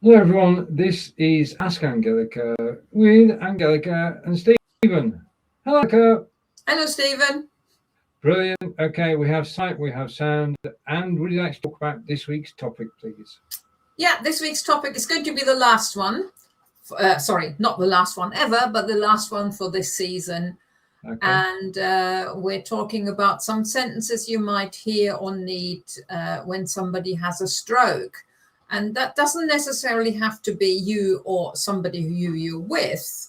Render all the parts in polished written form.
Hello everyone, this is Ask Angelika with Angelika and Stephen. Hello Angelika. Hello Stephen. Brilliant. Okay, we have sight, we have sound, and would you like to talk about this week's topic, please? Yeah, this week's topic is going to be the last one. Sorry, not the last one ever, but the last one for this season. Okay. And we're talking about some sentences you might hear or need when somebody has a stroke. And that doesn't necessarily have to be you or somebody who you're with.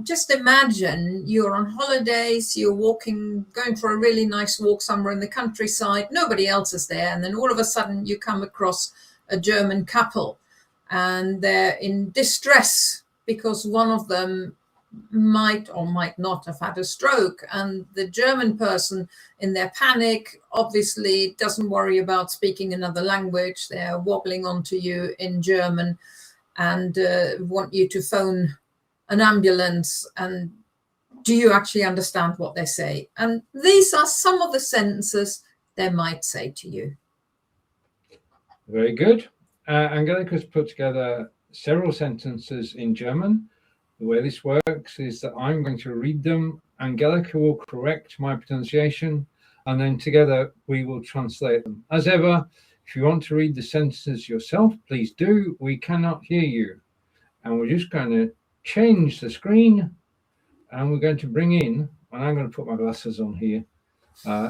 Just imagine you're on holidays, you're going for a really nice walk somewhere in the countryside, nobody else is there, and then all of a sudden you come across a German couple and they're in distress because one of them might or might not have had a stroke, and the German person in their panic obviously doesn't worry about speaking another language. They're wobbling onto you in German and want you to phone an ambulance. And do you actually understand what they say? And these are some of the sentences they might say to you. Very good. Angelika's put together several sentences in German. The way this works is that I'm going to read them, Angelika will correct my pronunciation, and then together we will translate them. As ever, if you want to read the sentences yourself, please do. We cannot hear you. And we're just going to change the screen, and we're going to bring in, and I'm going to put my glasses on here.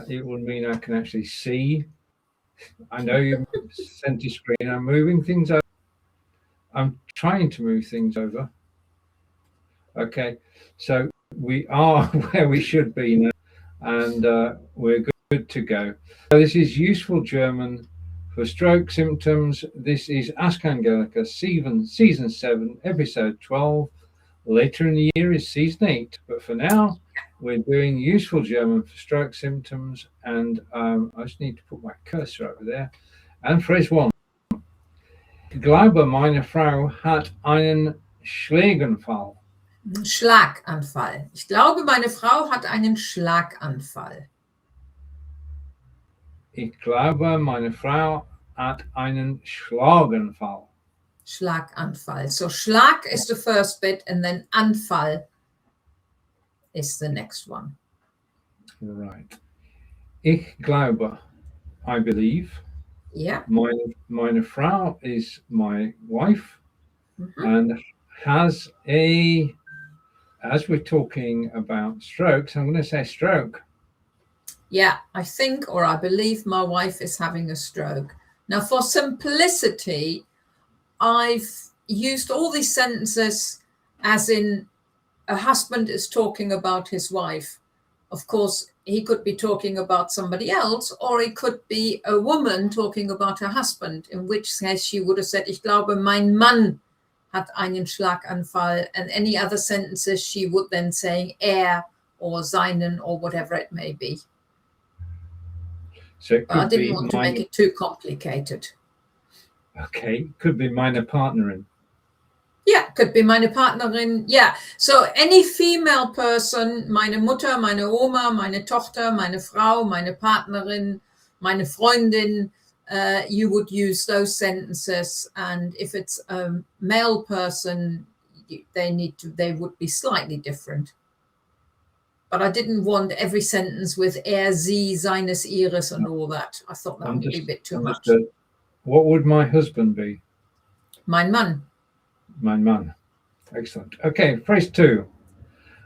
It will mean I can actually see. I know you sent a screen. I'm moving things over. I'm trying to move things over. Okay, so we are where we should be now, and we're good to go. So this is useful German for stroke symptoms. This is Ask Angelika, season 7, episode 12. Later in the year is season 8, but for now, we're doing useful German for stroke symptoms, and I just need to put my cursor over there. And phrase 1. Ich glaube, meine Frau hat einen Schlaganfall. Schlaganfall. Ich glaube, meine Frau hat einen Schlaganfall. Ich glaube, meine Frau hat einen Schlaganfall. Schlaganfall. So Schlag is the first bit, and then Anfall is the next one. Right. Ich glaube, I believe. Yeah. Meine Frau is my wife, and has a, as we're talking about strokes, I'm going to say stroke. Yeah, I think, or I believe my wife is having a stroke. Now, for simplicity, I've used all these sentences as in a husband is talking about his wife. Of course, he could be talking about somebody else, or it could be a woman talking about her husband, in which case she would have said, ich glaube, mein Mann hat einen Schlaganfall, and any other sentences she would then say or seinen or whatever it may be. So it could I didn't want to make it too complicated. Okay, could be meine Partnerin. Yeah, could be meine Partnerin. Yeah, so any female person, meine Mutter, meine Oma, meine Tochter, meine Frau, meine Partnerin, meine Freundin, you would use those sentences. And if it's a male person, they would be slightly different. But I didn't want every sentence with sie, seines, ihres, and all that. I thought that would be a bit too much. What would my husband be? Mein Mann. Mein Mann. Excellent. Okay, phrase 2.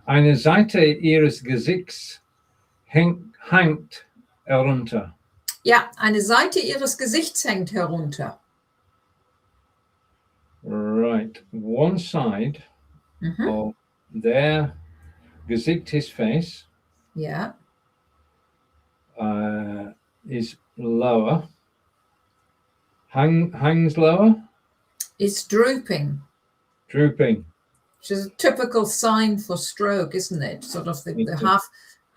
Eine Seite ihres Gesichts hängt herunter. Ja, eine Seite ihres Gesichts hängt herunter. Right. One side of their Gesicht, his face, is lower. Hangs lower? Is drooping. Drooping. Which is a typical sign for stroke, isn't it? Sort of the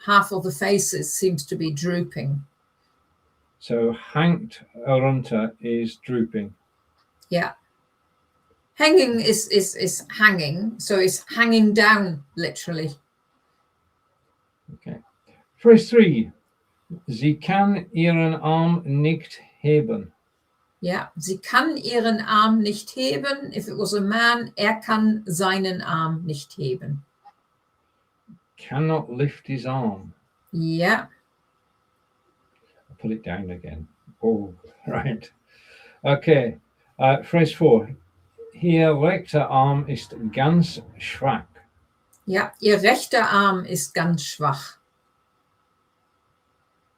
half of the faces seems to be drooping. So hängt herunter is drooping. Yeah. Hanging is hanging, so it's hanging down, literally. Okay. Phrase 3. Sie kann ihren Arm nicht heben. Ja, sie kann ihren Arm nicht heben. If it was a man, er kann seinen Arm nicht heben. Cannot lift his arm. Ja, I'll put it down again. Oh, right. Okay. Phrase 4. Ihr rechter Arm ist ganz schwach. ja, ihr rechter Arm ist ganz schwach.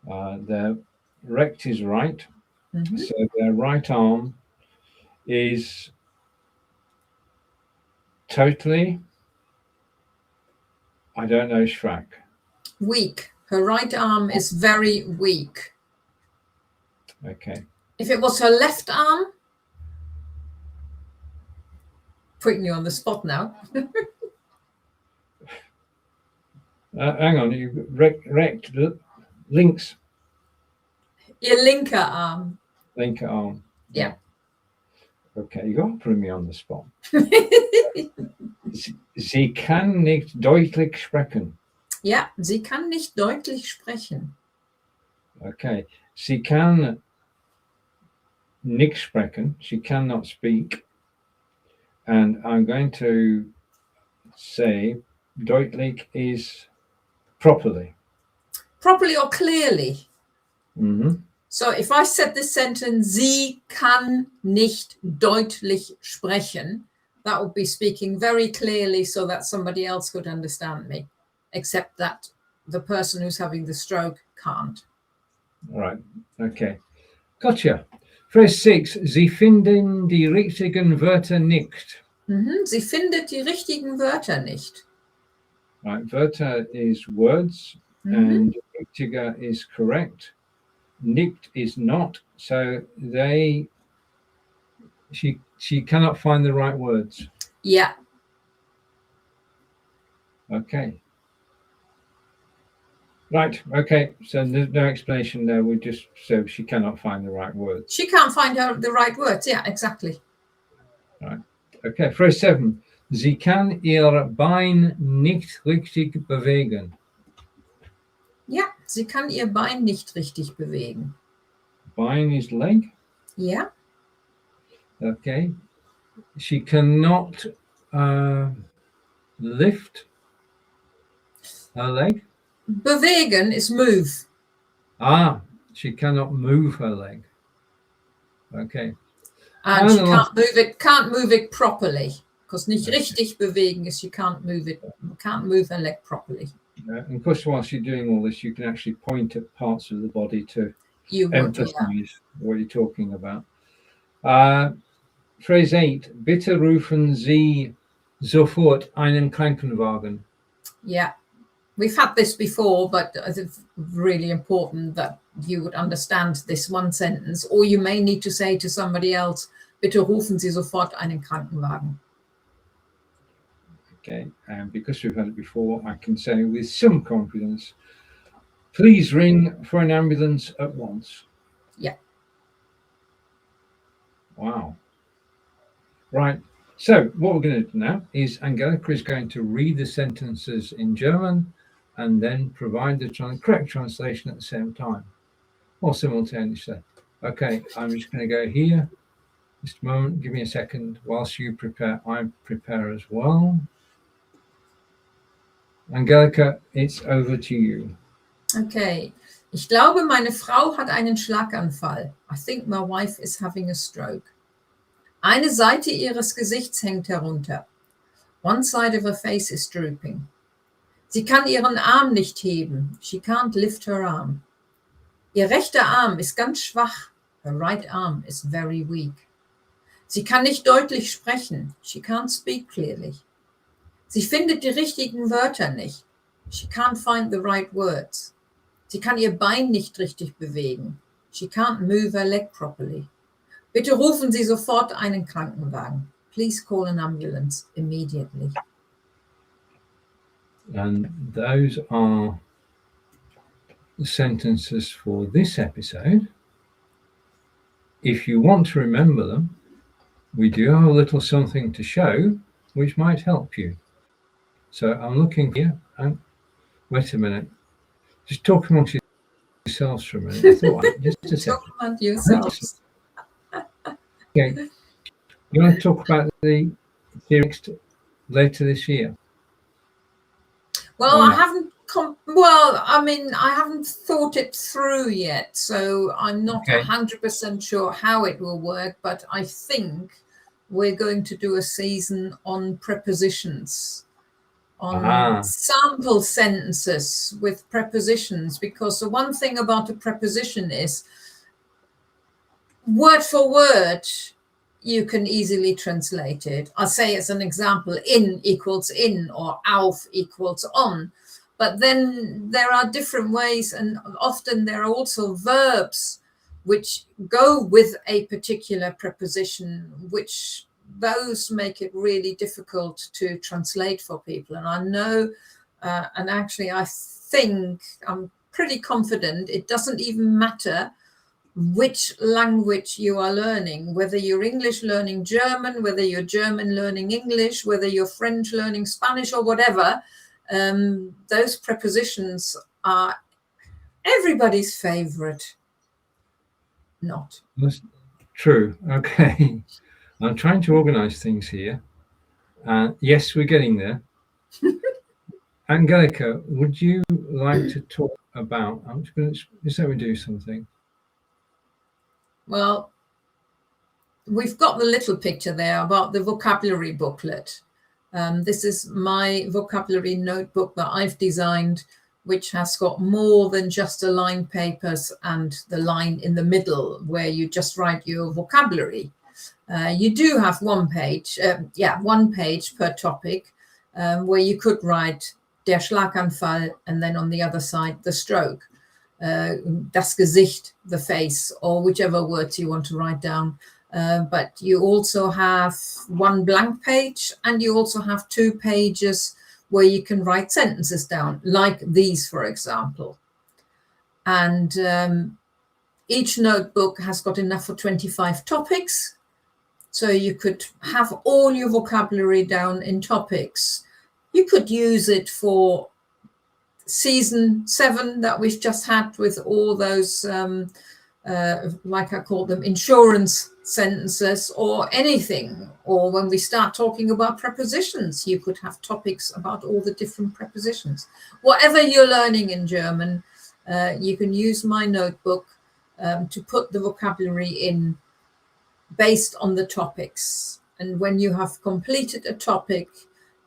The rect is right. Mhm. So their right arm is totally, I don't know, schwach. Weak. Her right arm is very weak. Okay. If it was her left arm, putting you on the spot now. Hang on, you rect links. Ihr linker Arm. Linker arm. Yeah. Okay, you're putting me on the spot. Sie kann nicht deutlich sprechen. Ja, sie kann nicht deutlich sprechen. Okay. Sie kann nicht sprechen. She cannot speak. And I'm going to say deutlich is properly. Properly or clearly. Mm-hmm. So if I said this sentence, sie kann nicht deutlich sprechen, that would be speaking very clearly so that somebody else could understand me, except that the person who's having the stroke can't. All right. Okay. Gotcha. Phrase 6. Sie finden die richtigen Wörter nicht. Mhm. Sie findet die richtigen Wörter nicht. Right. Wörter is words, and richtiger is correct. Nicht is not. So she cannot find the right words. Yeah. Okay. Right. Okay. So there's no explanation there. We just so she cannot find the right words. She can't find the right words. Yeah, exactly. Right. Okay. Phrase 7. Sie kann ihr Bein nicht richtig bewegen. Ja, sie kann ihr Bein nicht richtig bewegen. Bein is leg. Ja. Okay. She cannot lift her leg. Bewegen is move. She cannot move her leg. Okay. And she can't move it properly. Because nicht richtig bewegen is she can't move her leg properly. And of course, whilst you're doing all this, you can actually point at parts of the body to emphasize what you're talking about. Phrase 8. Bitte rufen Sie sofort einen Krankenwagen. Yeah. We've had this before, but it's really important that you would understand this one sentence, or you may need to say to somebody else, Bitte rufen Sie sofort einen Krankenwagen. Okay, and because we've had it before, I can say with some confidence, please ring for an ambulance at once. Yeah. Wow. Right. So what we're going to do now is Angelika is going to read the sentences in German and then provide the correct translation at the same time or simultaneously. Okay, I'm just going to go here. Just a moment, give me a second. Whilst you prepare, I prepare as well. Angelika, it's over to you. Okay. Ich glaube, meine Frau hat einen Schlaganfall. I think my wife is having a stroke. Eine Seite ihres Gesichts hängt herunter. One side of her face is drooping. Sie kann ihren Arm nicht heben. She can't lift her arm. Ihr rechter Arm ist ganz schwach. Her right arm is very weak. Sie kann nicht deutlich sprechen. She can't speak clearly. Sie findet die richtigen Wörter nicht. She can't find the right words. Sie kann ihr Bein nicht richtig bewegen. She can't move her leg properly. Bitte rufen Sie sofort einen Krankenwagen. Please call an ambulance immediately. And those are the sentences for this episode. If you want to remember them, we do have a little something to show which might help you. So I'm looking here. Wait a minute. Just talk amongst yourselves for a minute. I thought, just a second. Talk amongst yourselves. Okay. You want to talk about the series later this year? Well, I haven't. I haven't thought it through yet, so I'm not 100% sure how it will work. But I think we're going to do a season on prepositions, on sample sentences with prepositions, because the one thing about a preposition is word for word you can easily translate it. I'll say as an example, in equals in, or auf equals on. But then there are different ways, and often there are also verbs which go with a particular preposition, which those make it really difficult to translate for people. And I know, and actually I think, I'm pretty confident it doesn't even matter which language you are learning, whether you're English learning German, whether you're German learning English, whether you're French learning Spanish or whatever, those prepositions are everybody's favorite. Not. That's true. Okay. I'm trying to organize things here. Yes, we're getting there. Angelika, would you like to talk about, I'm just going to say we do something. Well, we've got the little picture there about the vocabulary booklet. This is my vocabulary notebook that I've designed, which has got more than just a line papers and the line in the middle where you just write your vocabulary. You do have one page per topic, where you could write der Schlaganfall, and then on the other side, the stroke, das Gesicht, the face, or whichever words you want to write down. But you also have one blank page, and you also have 2 pages where you can write sentences down, like these, for example. And each notebook has got enough for 25 topics. So you could have all your vocabulary down in topics. You could use it for season 7 that we've just had, with all those, like I call them, insurance sentences, or anything. Or when we start talking about prepositions, you could have topics about all the different prepositions. Whatever you're learning in German, you can use my notebook to put the vocabulary in based on the topics. And when you have completed a topic,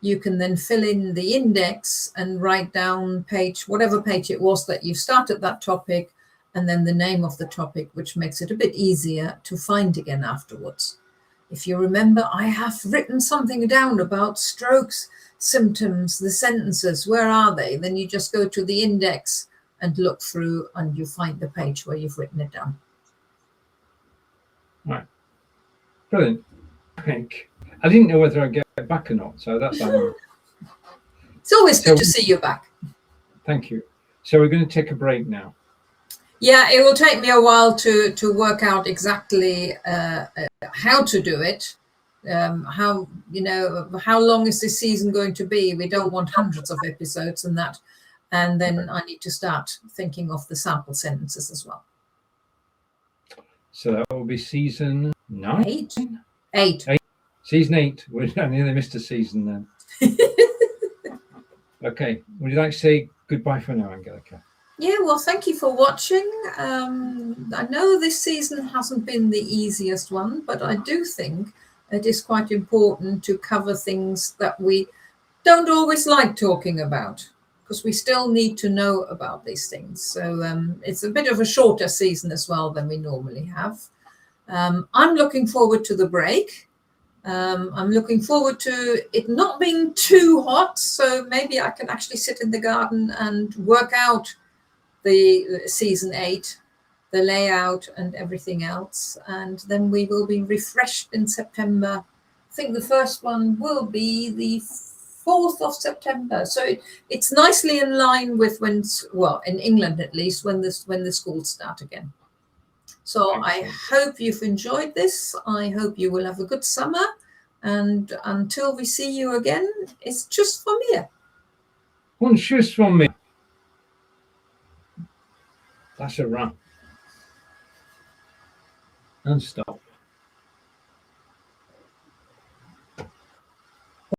you can then fill in the index and write down whatever page it was that you started that topic, and then the name of the topic, which makes it a bit easier to find again afterwards. If you remember, I have written something down about strokes, symptoms, the sentences, where are they? Then you just go to the index and look through, and you find the page where you've written it down. Right. Brilliant. I didn't know whether I'd get back or not, so that's It's always good to see you back. Thank you. So we're going to take a break now. Yeah, it will take me a while to work out exactly how to do it. How long is this season going to be? We don't want hundreds of episodes and that. And then I need to start thinking of the sample sentences as well. So that will be season 9? 8. Season 8. I nearly missed a season then. Okay. Would you like to say goodbye for now, Angelika? Yeah, well, thank you for watching. I know this season hasn't been the easiest one, but I do think it is quite important to cover things that we don't always like talking about, because we still need to know about these things. So it's a bit of a shorter season as well than we normally have. I'm looking forward to the break. I'm looking forward to it not being too hot, so maybe I can actually sit in the garden and work out the season 8, the layout and everything else. And then we will be refreshed in September. I think the first one will be the 4th of September. So it's nicely in line with when, well, in England at least, when the schools start again. So I hope you've enjoyed this. I hope you will have a good summer. And until we see you again, it's just from here. Und tschüss von mir. That's a wrap. And stop.